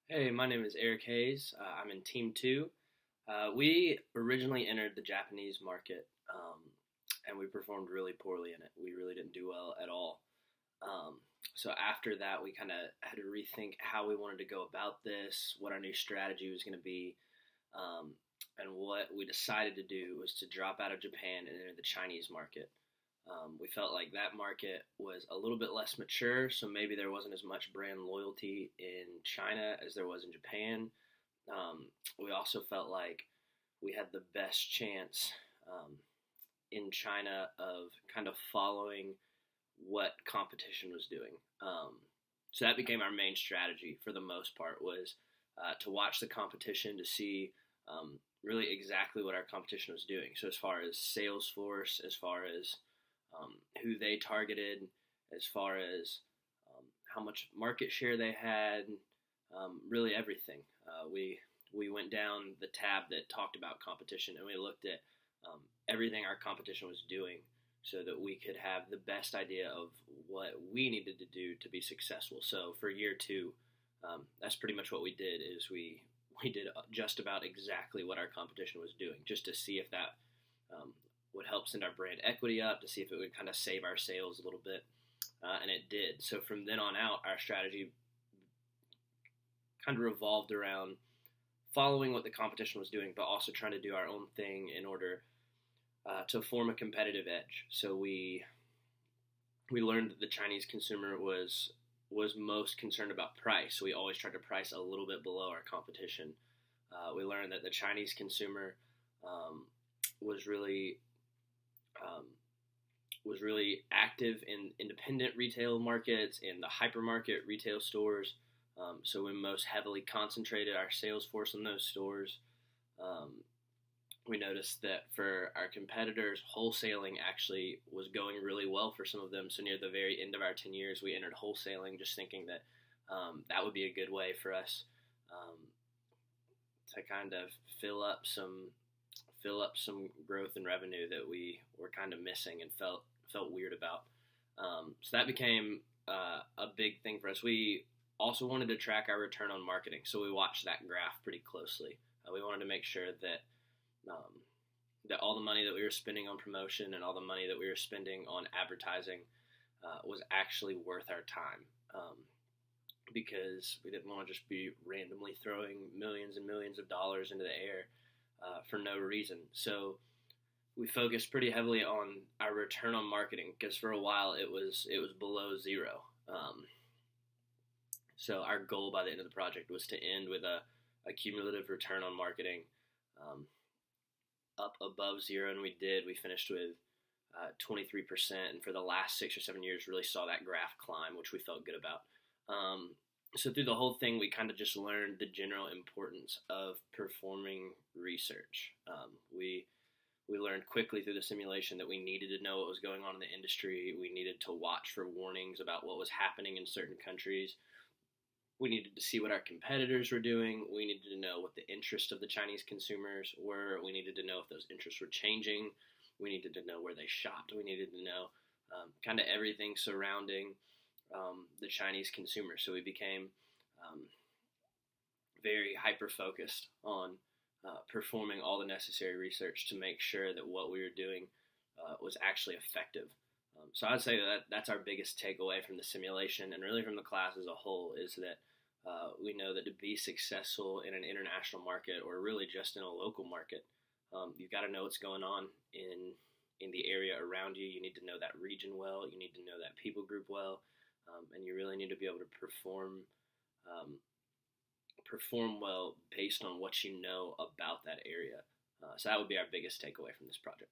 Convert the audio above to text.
Hey, my name is Eric Hayes. I'm in Team 2. We originally entered the Japanese market, and we performed really poorly in it. We really didn't do well at all. Um, so after that, we kind of had to rethink how we wanted to go about this, what our new strategy was going to be, um, and what we decided to do was to drop out of Japan and enter the Chinese market. We felt like that market was a little bit less mature, so maybe there wasn't as much brand loyalty in China as there was in Japan. We also felt like we had the best chance in China of kind of following what competition was doing. So that became our main strategy for the most part was to watch the competition to see really exactly what our competition was doing. So as far as sales force, as far as who they targeted, as far as how much market share they had, really everything. We went down the tab that talked about competition and we looked at everything our competition was doing so that we could have the best idea of what we needed to do to be successful. So for year two, that's pretty much what we did is we did just about exactly what our competition was doing just to see if that would help send our brand equity up, to see if it would kind of save our sales a little bit, and it did. So from then on out, our strategy kind of revolved around following what the competition was doing, but also trying to do our own thing in order to form a competitive edge. So we learned that the Chinese consumer was most concerned about price. So we always tried to price a little bit below our competition. We learned that the Chinese consumer was really active in independent retail markets, in the hypermarket retail stores. So we most heavily concentrated our sales force in those stores. We noticed that for our competitors, wholesaling actually was going really well for some of them. So near the very end of our 10 years, we entered wholesaling, just thinking that that would be a good way for us to kind of fill up some growth and revenue that we were kind of missing and felt weird about. So that became a big thing for us. We also wanted to track our return on marketing, so we watched that graph pretty closely. We wanted to make sure that that all the money that we were spending on promotion and all the money that we were spending on advertising was actually worth our time. Because we didn't want to just be randomly throwing millions and millions of dollars into the air for no reason. So we focused pretty heavily on our return on marketing because for a while it was below zero. So our goal by the end of the project was to end with a cumulative return on marketing up above zero, and we did. We finished with 23%, and for the last 6 or 7 years really saw that graph climb, which we felt good about. So through the whole thing, we kind of just learned the general importance of performing research. We learned quickly through the simulation that we needed to know what was going on in the industry. We needed to watch for warnings about what was happening in certain countries. We needed to see what our competitors were doing. We needed to know what the interests of the Chinese consumers were. We needed to know if those interests were changing. We needed to know where they shopped. We needed to know kind of everything surrounding the Chinese consumer. So we became very hyper-focused on performing all the necessary research to make sure that what we were doing was actually effective. So I'd say that that's our biggest takeaway from the simulation and really from the class as a whole is that we know that to be successful in an international market or really just in a local market, you've got to know what's going on in the area around you. You need to know that region well. You need to know that people group well. And you really need to be able to perform well based on what you know about that area. So that would be our biggest takeaway from this project.